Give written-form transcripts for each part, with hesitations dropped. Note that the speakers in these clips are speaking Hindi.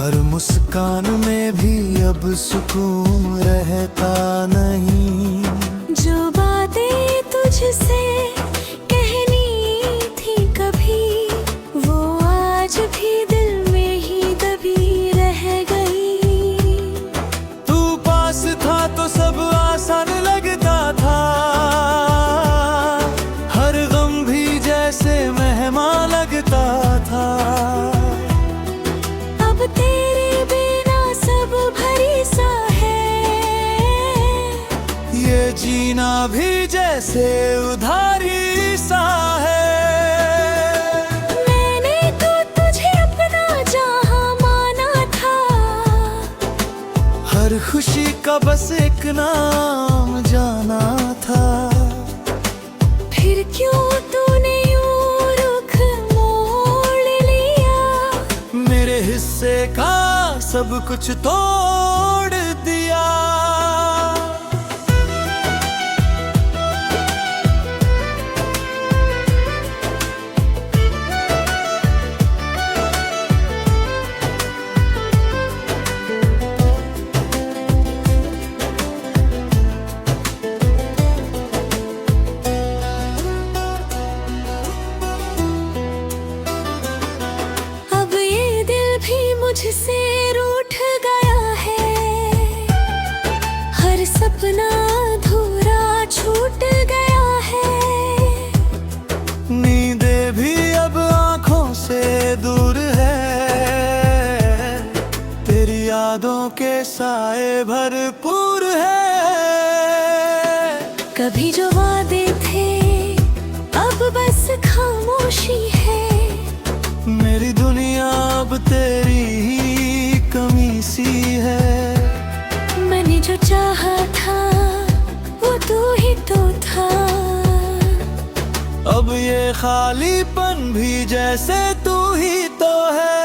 हर मुस्कान में भी अब सुकून रहता नहीं। जो बातें तुझसे कहनी थी कभी, वो आज भी दिल में ही दबी रह गई। तू पास था तो सब आसान लगता था, हर गम भी जैसे मेहमान लगता था। अब तेरे बिना सब भरी सा है, ये जीना भी जैसे उधारी सा है। मैंने तो तुझे अपना जहां माना था, हर खुशी का बस एक नाम जाना था। फिर क्यों तूने यूं रुख मोड़ लिया, मेरे हिस्से का सब कुछ तोड़ दिया। अब ये दिल भी मुझसे रूठ गया है, हर सपना अधूरा छूट गया है। नींदे भी अब आंखों से दूर है, तेरी यादों के साए भरपूर है। कभी जो वादे थे अब बस खामोशी है, मेरी दुनिया अब तेरी ही कमी सी है। मैंने जो चाहा था वो तू ही तो था। अब ये खालीपन भी जैसे तू ही तो है।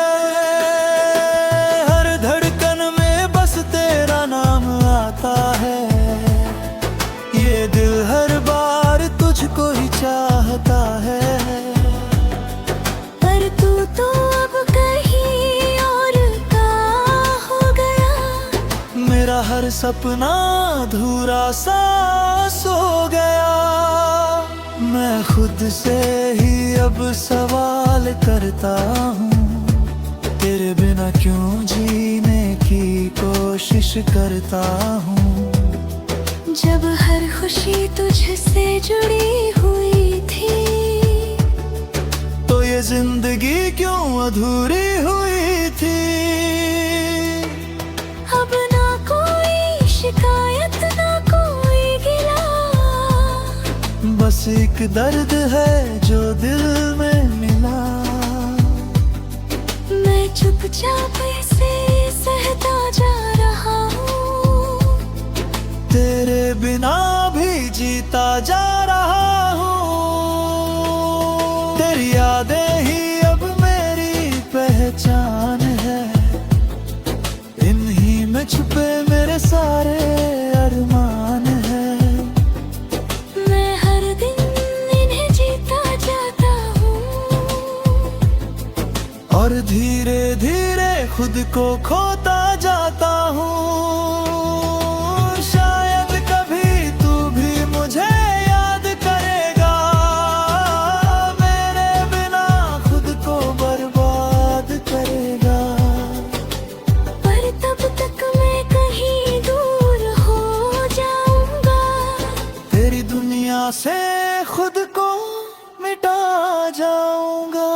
हर धड़कन में बस तेरा नाम आता है, ये दिल हर बार तुझको ही चाहता है। पर तू तो अब कहीं और का हो गया, मेरा हर सपना अधूरा सा सो गया। मैं खुद से ही अब सवाल करता हूँ, तेरे बिना क्यों जीने की कोशिश करता हूँ। जब हर खुशी तुझसे जुड़ी हुई थी, तो ये जिंदगी क्यों अधूरी हुई थी। अब ना कोई शिकायत ना कोई गिला, बस एक दर्द है जो दिल में मिला। मैं चुपचाप इसे सहता जा रहा हूँ, तेरे बिना भी जीता जा रहा हूँ। तेरी यादें ही अब मेरी पहचान है, इन्हीं में छुपे मेरे सारे अरमान हैं। मैं हर दिन इन्हें जीता जाता हूँ, और धीरे धीरे खुद को खोता जाता हूँ। शायद कभी तू भी मुझे याद करेगा, मेरे बिना खुद को बर्बाद करेगा। पर तब तक मैं कहीं दूर हो जाऊंगा, तेरी दुनिया से खुद को मिटा जाऊंगा।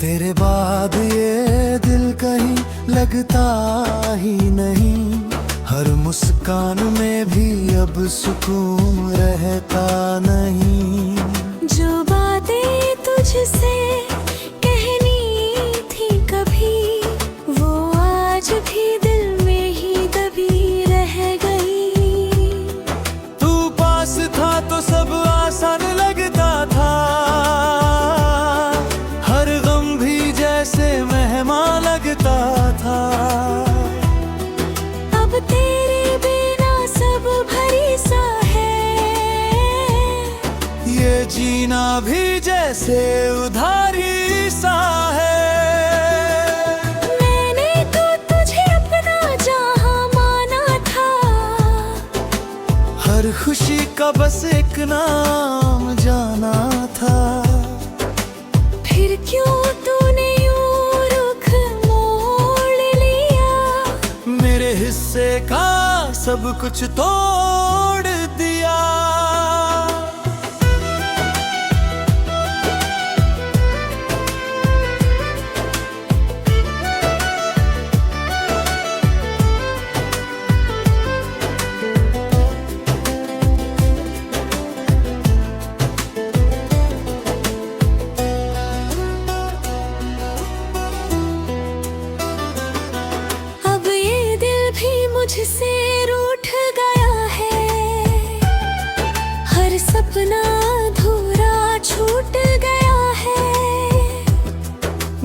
तेरे बाद ये दिल कहीं लगता ही नहीं, हर मुस्कान में भी अब सुकून रहता नहीं। जो बातें तुझसे कहनी थी कभी, वो आज भी दिल में ही दबी तेरे बिना सब भरी सा है। ये जीना भी जैसे उधारी सा है। मैंने तो तुझे अपना जहां माना था, हर खुशी का बस एक नाम जाना था। फिर क्यों तूने यूं रुख मोड़ लिया, मेरे हिस्से का सब कुछ तोड़ दिया। अब ये दिल भी मुझसे रूठ गया है, हर सपना अधूरा छूट गया है।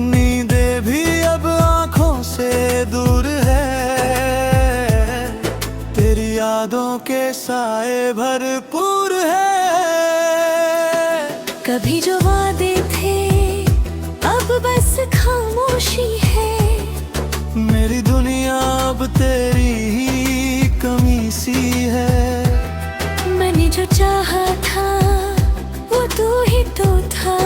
नींदे भी अब आंखों से दूर है, तेरी यादों के साए भरपूर है। कभी जो वादे थे अब बस खामोशी है, मेरी दुनिया अब तेरी ही कमी सी है। मैंने जो चाहा था वो तू ही तो था।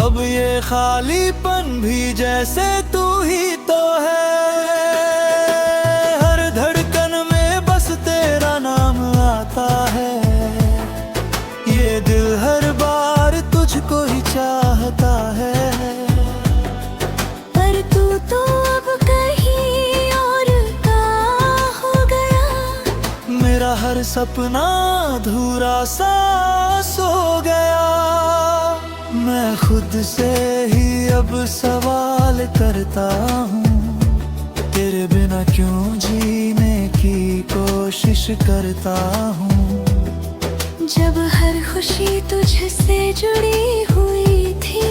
अब ये खालीपन भी जैसे तू ही तो है। हर धड़कन में बस तेरा नाम आता है। ये दिल हर बार तुझको ही चाहता है। पर तू तो अब कहीं और का हो गया, मेरा हर सपना अधूरा सा सो गया। मैं खुद से ही अब सवाल करता हूँ, तेरे बिना क्यों जीने की कोशिश करता हूँ। जब हर खुशी तुझसे जुड़ी हुई थी,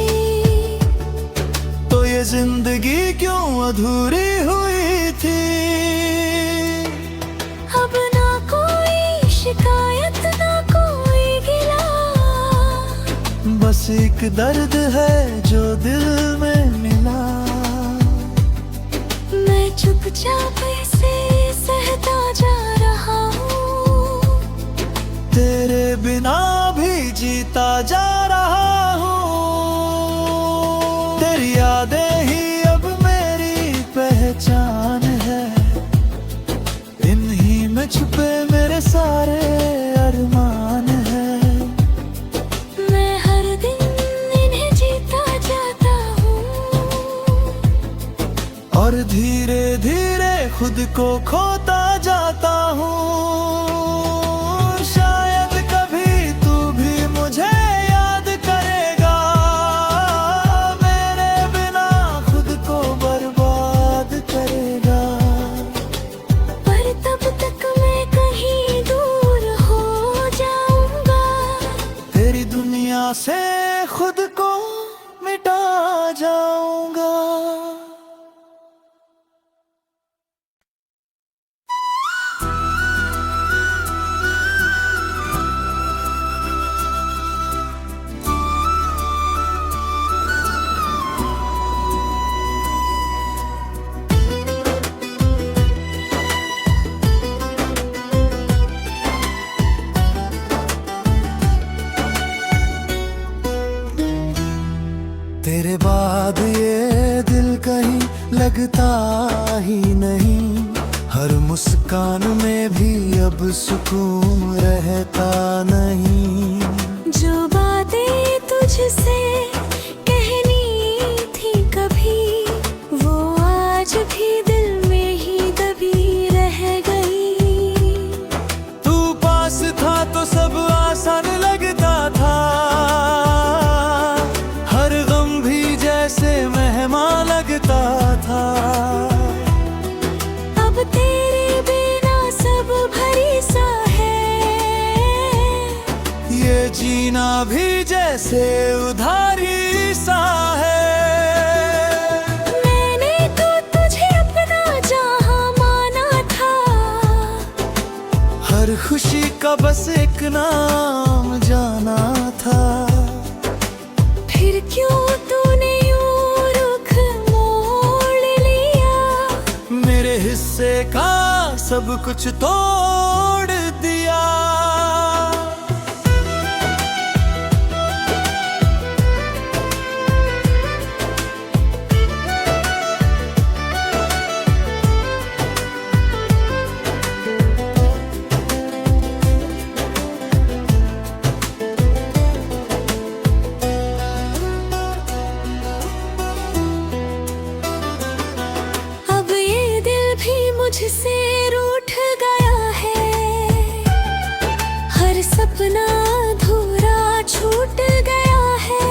तो ये जिंदगी क्यों अधूरी हुई थी। अब ना कोई शिकायत ना कोई गिला, बस एक दर्द है जो दिल में मिला। मैं चुपचाप इसे सहता जा रहा हूँ, तेरे बिना भी जीता जा रहा हूँ। तेरी यादें ही अब मेरी पहचान है, इन्हीं में छुपे मेरे सारे अरमान हैं। मैं हर दिन इन्हें जीता जाता हूँ, और धीरे धीरे खुद को खोता जाता हूँ। शायद कभी तू भी मुझे याद करेगा, मेरे बिना खुद को बर्बाद करेगा। पर तब तक मैं कहीं दूर हो जाऊंगा, तेरी दुनिया से खुद को मिटा जाऊंगा। तेरे बाद ये दिल कहीं लगता ही नहीं, हर मुस्कान में भी अब सुकून रहता नहीं। जो बातें तुझसे कहनी थी कभी, वो आज भी दिल में ही दबी रह गई। तू पास था तो सब आसान लगता था, हर गम भी जैसे मेहमान लगता था। अब तेरे बिना सब भरी सा है, ये जीना भी जैसे उधारी सा है। मैंने तो तुझे अपना जहां खुशी का बस एक नाम जाना था। फिर क्यों तूने यूं रुख मोड़ लिया, मेरे हिस्से का सब कुछ तोड़ दिया। अब ये दिल भी मुझसे रूठ गया है, हर सपना अधूरा छूट गया है।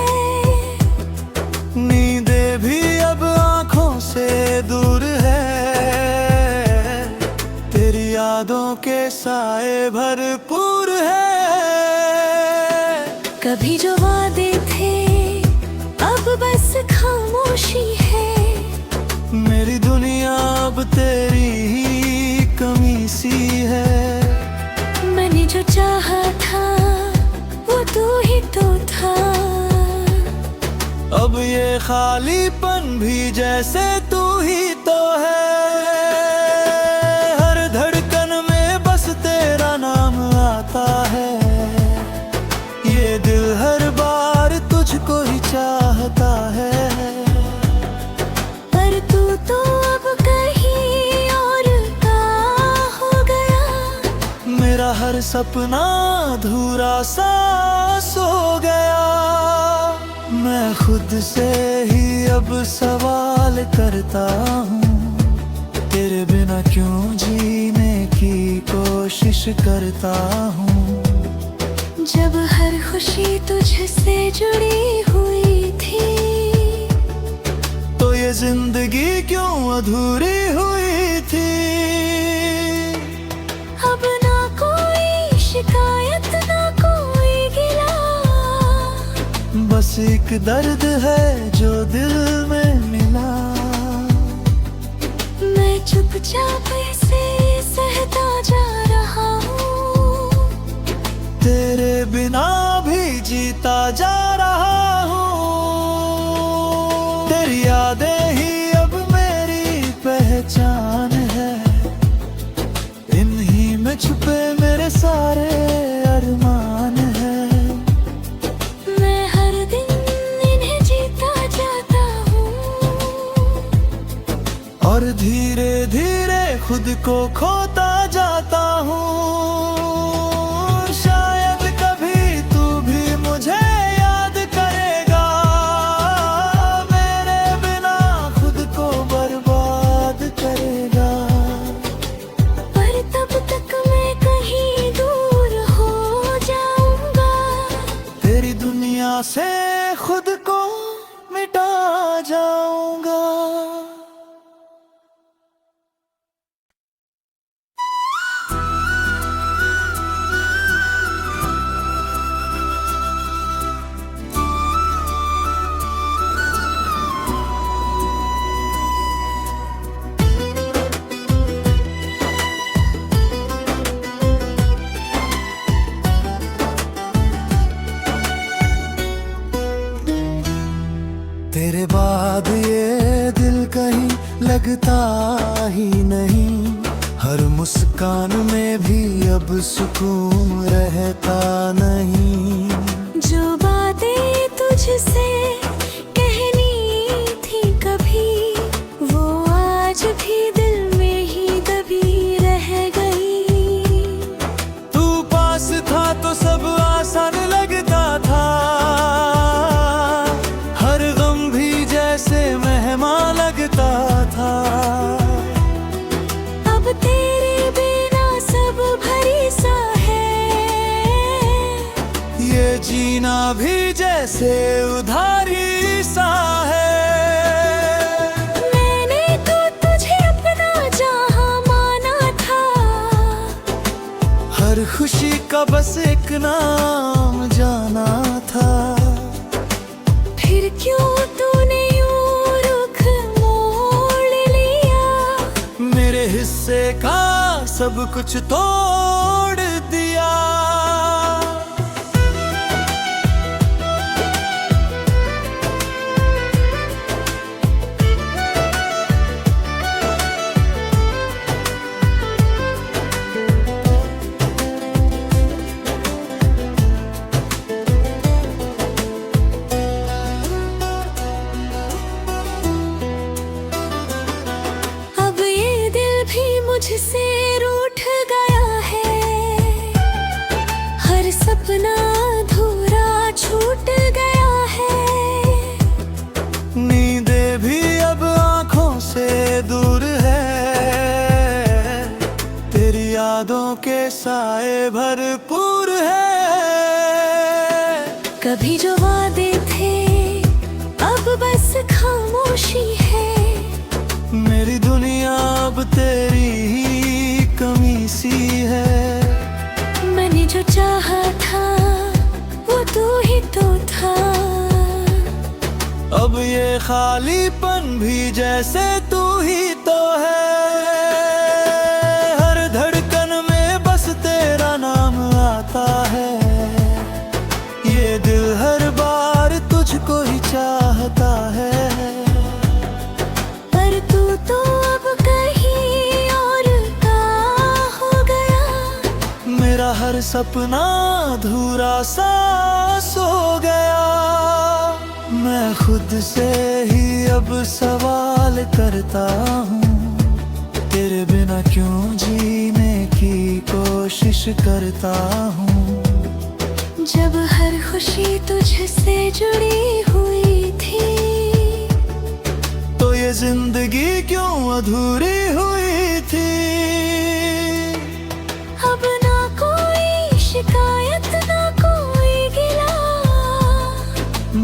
नींदे भी अब आंखों से दूर है, तेरी यादों के साए भरपूर है। कभी जो वादे थे अब बस खामोशी है, मेरी दुनिया अब तेरी ही कमी सी है। मैंने जो चाहा था वो तू ही तो था। अब ये खालीपन भी जैसे तू ही तो है। हर धड़कन में बस तेरा नाम आता है, ये दिल हर बार तुझको ही चाहता है। पर तू तो अब कहीं और का हो गया, मेरा हर सपना अधूरा सा सो गया। मैं खुद से ही अब सवाल करता हूँ, तेरे बिना क्यों जीने की कोशिश करता हूँ। जब हर खुशी तुझसे जुड़ी हुई थी, तो ये जिंदगी क्यों अधूरी हुई थी। अब ना कोई शिकायत ना कोई गिला, बस एक दर्द है जो दिल में मिला। मैं चुपचाप इसे सहता जा रहा हूँ, तेरे बिना भी जीता जा रहा हूँ। तेरी यादें ही अब मेरी पहचान है, इन्हीं में छुपे मेरे सारे अरमान हैं। मैं हर दिन इन्हें जीता जाता हूँ, और धीरे धीरे खुद को खोता जाता हूँ। शायद कभी तू भी मुझे याद करेगा, मेरे बिना खुद को बर्बाद करेगा। पर तब तक मैं कहीं दूर हो जाऊंगा, तेरी दुनिया से खुद को मिटा जाऊंगा। तेरे बाद ये दिल कहीं लगता ही नहीं, हर मुस्कान में भी अब सुकून रहता नहीं। जो बातें तुझसे कहनी थी कभी, वो आज भी दिल में ही दबी रह गई। तू पास था तो सब आसान लगता था, हर गम भी जैसे मेहमान लगता था। अब तेरे बिना सब भरी सा है, ये जीना भी जैसे उधारी सा है। मैंने तो तुझे अपना जहां माना था, हर खुशी का बस एक नाम जाना था। फिर क्यों तूने यूं रुख मोड़ लिया, मेरे हिस्से का सब कुछ तोड़ मुझसे रूठ गया है, हर सपना अधूरा छूट गया है। नींदे भी अब आंखों से दूर है, तेरी यादों के साए भरपूर है। कभी जो वादे थे अब बस खामोशी है, मेरी दुनिया अब तेरी ही कमी सी है। मैंने जो चाहा था वो तू ही तो था, अब ये खालीपन भी जैसे तू ही तो है। हर धड़कन में बस तेरा नाम आता है, ये दिल हर बार तुझको ही चाहता है। पर तू तो अब कहीं और का हो गया, मेरा हर सपना अधूरा सा सो गया। मैं खुद से ही अब सवाल करता हूँ, तेरे बिना क्यों जीने की कोशिश करता हूँ। जब हर खुशी तुझसे जुड़ी हुई थी, तो ये जिंदगी क्यों अधूरी हुई थी। अब ना कोई शिकायत ना कोई गिला,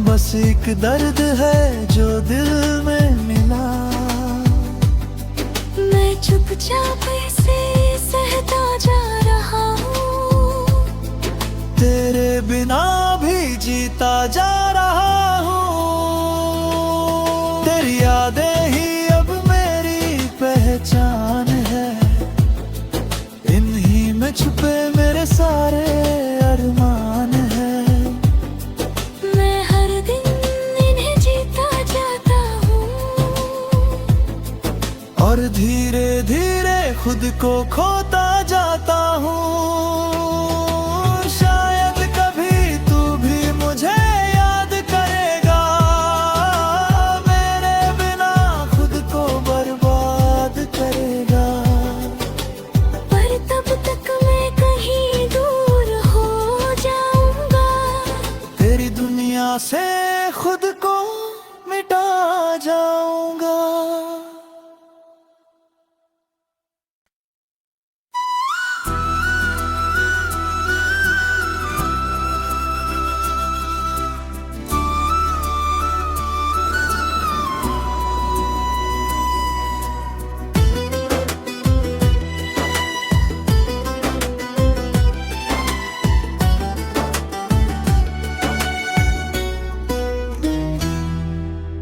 बस एक दर्द है जो दिल में मिला। मैं चुपचाप इसे सहता जा रहा हूँ, तेरे बिना भी जीता जा रहा हूँ। तेरी यादें ही अब मेरी पहचान है, इन्हीं में छुपे मेरे सारे अरमान हैं। मैं हर दिन इन्हें जीता जाता हूँ, और धीरे धीरे खुद को खोता जाता हूँ। शायद कभी तू भी मुझे याद करेगा, मेरे बिना खुद को बर्बाद करेगा। पर तब तक मैं कहीं दूर हो जाऊंगा, तेरी दुनिया से खुद को मिटा जाऊंगा।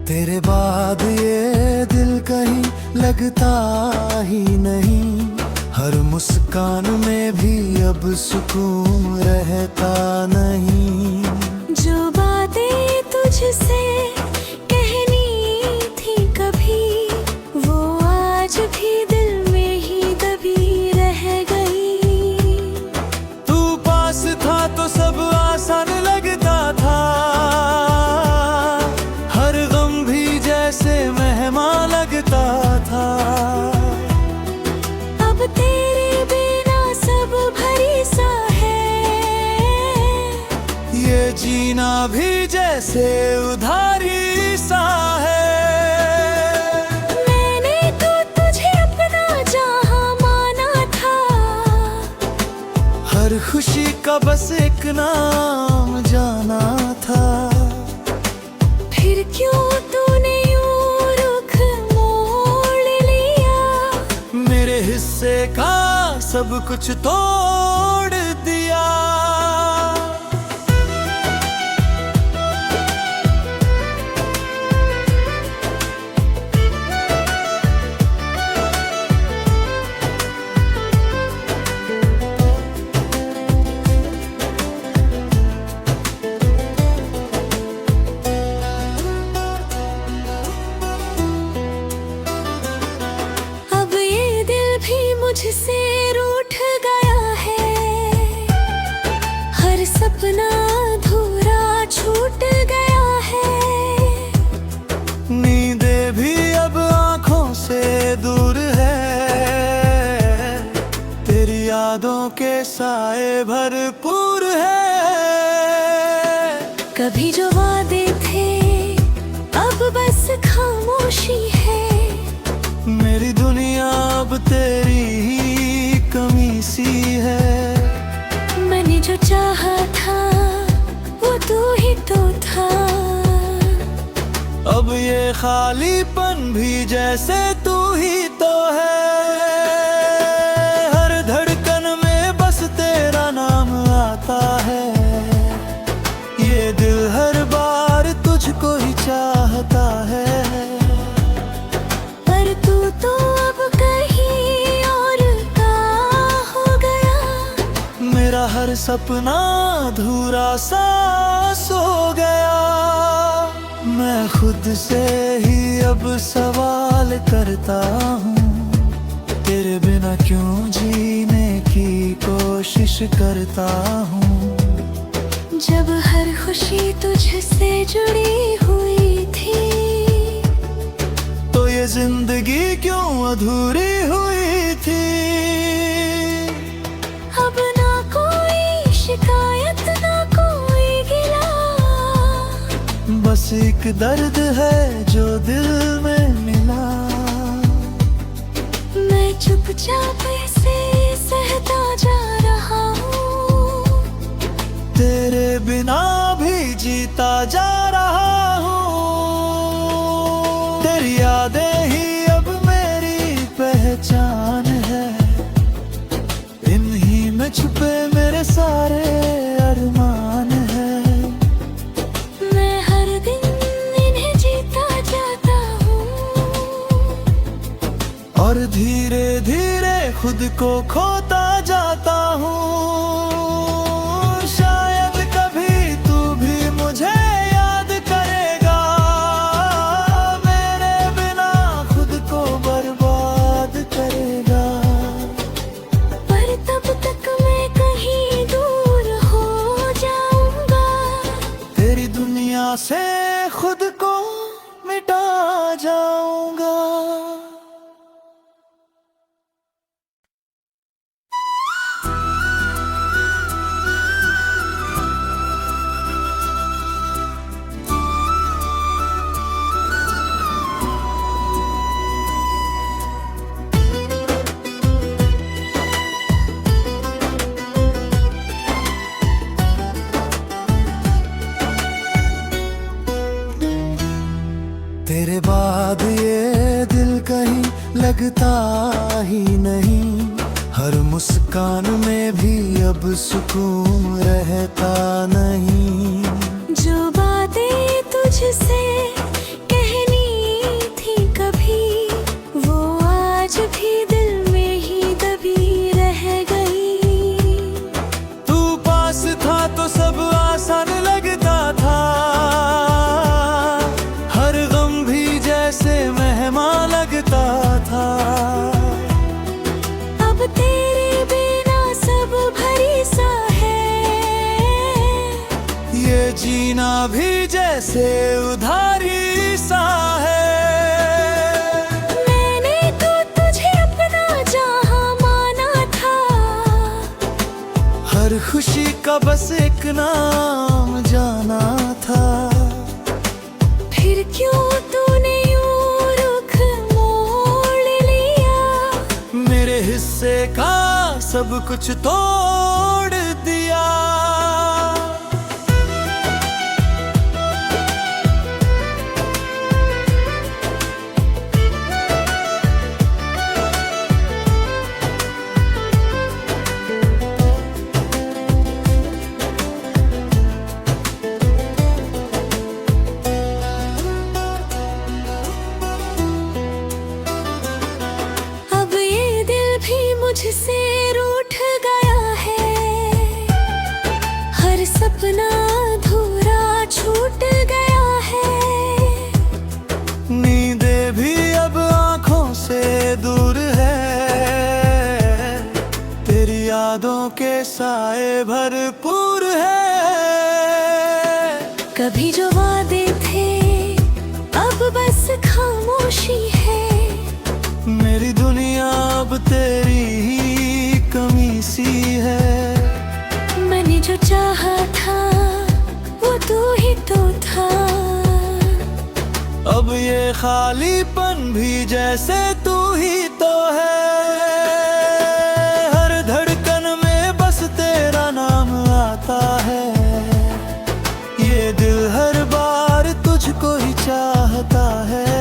तेरे बाद ये दिल कहीं लगता ही नहीं, हर मुस्कान में भी अब सुकून रहता नहीं। जो बातें तुझसे कहनी थी कभी, वो आज भी दिल में ही दबी रह गई। तू पास था तो सब आसान लगता था, हर गम भी जैसे मेहमान लगता था। अब तेरे बिना सब भरी सा है, ये जीना भी जैसे उधारी सा है। मैंने तो तुझे अपना जहां माना था, हर खुशी का बस एक नाम जाना था। फिर क्यों तूने यूं रुख मोड़ लिया, मेरे हिस्से का सब कुछ तोड़ दिया। अब ये दिल भी मुझसे रूठ गया है, यादों के साए भरपूर है। कभी जो वादे थे अब बस खामोशी है। मेरी दुनिया अब तेरी ही कमी सी है। मैंने जो चाहा था वो तू ही तो था। अब ये खालीपन भी जैसे तू ही तो है। हर धड़कन में बस तेरा नाम आता है। ये दिल हर बार तुझको ही चाहता है। पर तू तो अब कहीं और का हो गया। मेरा हर सपना अधूरा सा सो गया। मैं खुद से ही अब सवाल करता हूँ, तेरे बिना क्यों जीने की कोशिश करता हूँ। जब हर खुशी तुझसे जुड़ी हुई थी तो ये जिंदगी क्यों अधूरी हुई थी। अब ना कोई शिकायत ना कोई गिला। बस एक दर्द है जो दिल में मिला। मैं चुपचाप इसे सहता जा रहा हूँ। तेरे बिना भी जीता जा रहा हूँ। तेरी यादें ही अब मेरी पहचान है। इन्हीं में छुपे मेरे सारे अरमान है। मैं हर दिन इन्हें जीता जाता हूँ और धीरे धीरे खुद को खोता जाता हूँ। शायद कभी तू भी मुझे याद करेगा। मेरे बिना खुद को बर्बाद करेगा। पर तब तक मैं कहीं दूर हो जाऊंगा। तेरी दुनिया से खुद को मिटा जाऊंगा। तेरे बाद ये दिल कहीं लगता ही नहीं। हर मुस्कान में भी अब सुकून रहता नहीं। जो बातें तुझसे कहनी थी कभी वो आज भी दिल में ही दबी रह गई। तू पास था तो सब आसान लगता था। हर गम भी जैसे मेहमान लगता था। अब तेरे बिना सब भरी सा है। ये जीना भी जैसे उधारी सा है। मैंने तो तुझे अपना जहां माना था। हर खुशी का बस एक नाम जाना था। फिर क्यों तूने यूं रुख मोड़ लिया। मेरे हिस्से का सब कुछ तोड़ दिया। अब ये दिल भी मुझसे रूठ गया है। हर सपना अधूरा छूट गया है। नींदे भी अब आंखों से दूर है। तेरी यादों के साए भरपूर है। कभी जो वादे थे अब बस खामोशी है। मेरी दुनिया अब तेरी ही कमी सी चाहा था वो तू ही तो था। अब ये खालीपन भी जैसे तू ही तो है। हर धड़कन में बस तेरा नाम आता है। ये दिल हर बार तुझको ही चाहता है।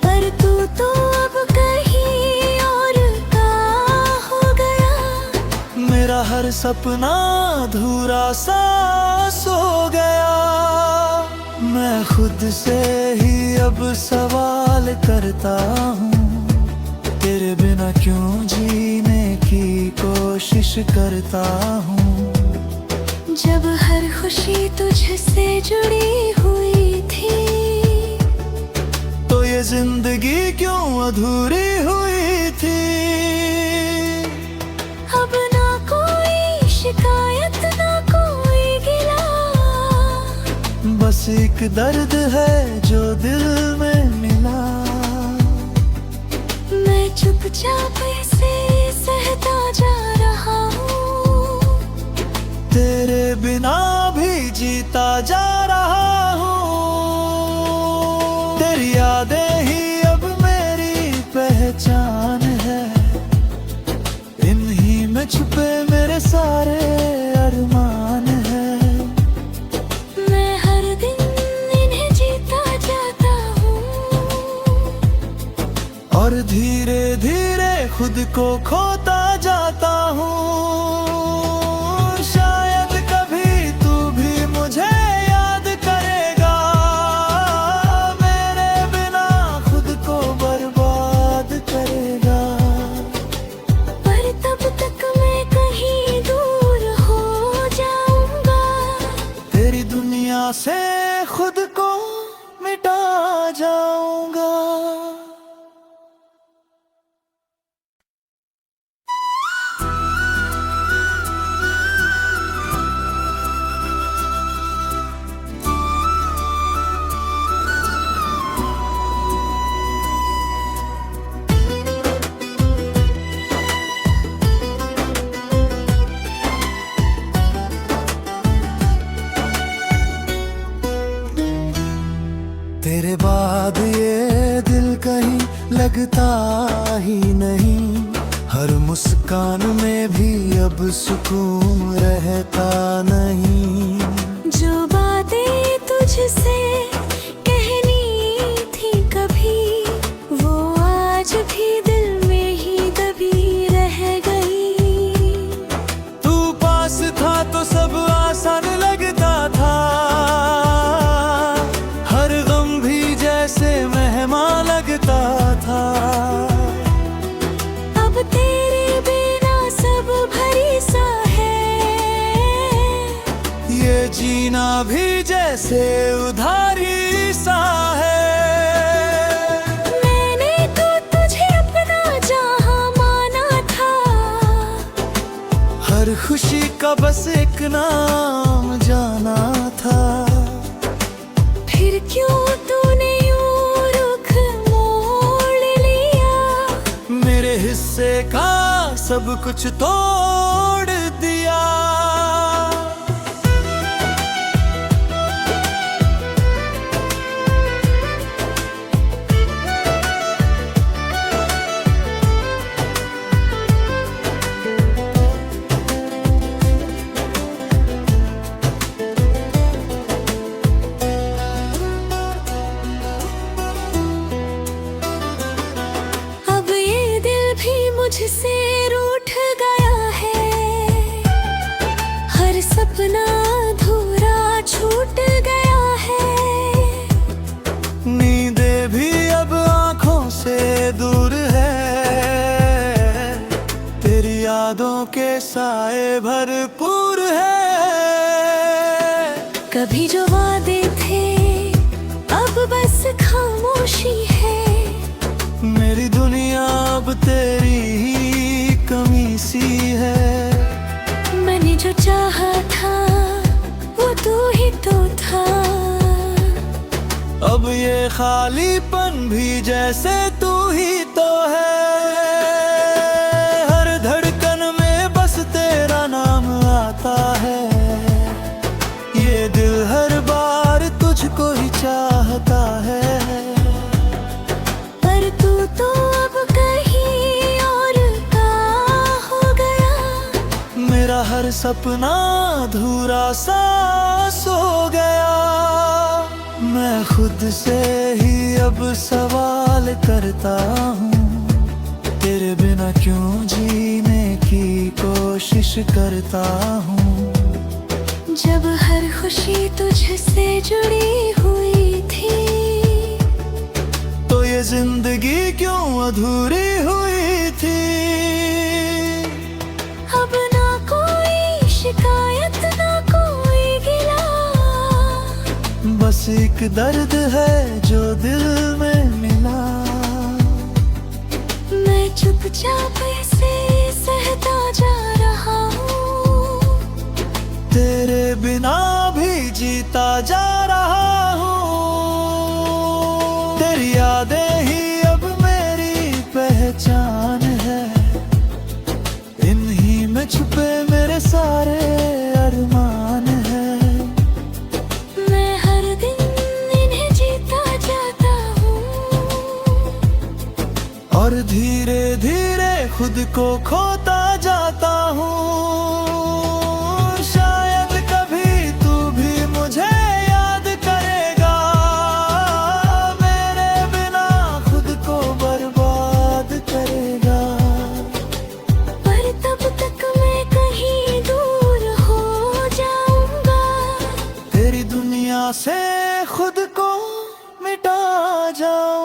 पर तू तो अब कहीं और का हो गया। मेरा हर सपना अधूरा सा सो गया। मैं खुद से ही अब सवाल करता हूँ, तेरे बिना क्यों जीने की कोशिश करता हूँ। जब हर खुशी तुझसे जुड़ी हुई थी, तो ये जिंदगी क्यों अधूरी हुई थी। अब ना कोई शिकायत ना कोई गिला, बस एक दर्द है जो दिल में मिला। मैं चुपचाप इसे सहता जा रहा हूँ। तेरे बिना भी जीता जा रहा हूँ। तेरी यादें ही अब मेरी पहचान है। इन्हीं में छुपे मेरे सारे अरमान है। मैं हर दिन इन्हें जीता जाता हूँ, और धीरे धीरे खुद को खोता जाता हूँ। शायद कभी तू भी मुझे याद करेगा, मेरे बिना खुद को बर्बाद करेगा। पर तब तक मैं कहीं दूर हो जाऊंगा। तेरी दुनिया से खुद को मिटा जाऊंगा। तेरे बाद ये दिल कहीं लगता ही नहीं। हर मुस्कान में भी अब सुकून रहता नहीं। जो बातें तुझसे कहनी थी कभी, वो आज भी दिल में ही दबी रह गई। तू पास था तो सब आसान लगता था। हर गम भी जैसे मेहमान लगता था। अब तेरे बिना सब भरी सा है। ये जीना भी जैसे उधारी सा है। मैंने तो तुझे अपना जहां माना था। हर खुशी का बस एक नाम जाना था। फिर क्यों तूने यूं रुख मोड़ लिया। मेरे हिस्से का सब कुछ तोड़ दिया। अब ये दिल भी मुझसे रूठ गया है। हर सपना अधूरा छूट गया है। नींदे भी अब आंखों से दूर है। तेरी यादों के साए भरपूर है। कभी जो वादे थे अब बस खामोशी है। मेरी दुनिया अब तेरी ही कमी सी है। मैंने जो चाहा था वो तू ही तो था। अब ये खालीपन भी जैसे तू ही तो है। हर धड़कन में बस तेरा नाम आता हर सपना अधूरा सा सो गया। मैं खुद से ही अब सवाल करता हूँ, तेरे बिना क्यों जीने की कोशिश करता हूँ। जब हर खुशी तुझसे जुड़ी हुई थी, तो ये जिंदगी क्यों अधूरी हुई थी। अब ना कोई शिकायत ना कोई गिला, बस एक दर्द है जो दिल में मिला। मैं चुपचाप इसे सहता जा रहा हूँ, तेरे बिना भी जीता जा रहा हूँ। तेरी यादें ही अब मेरी पहचान है, इन्हीं में छुपे मेरे सारे अरमान हैं। मैं हर दिन इन्हें जीता जाता हूँ, और धीरे धीरे खुद को खोता जाता हूँ। शायद कभी तू भी मुझे याद करेगा, मेरे बिना खुद को बर्बाद करेगा। पर तब तक मैं कहीं दूर हो जाऊंगा, तेरी दुनिया से खुद को मिटा जाऊं।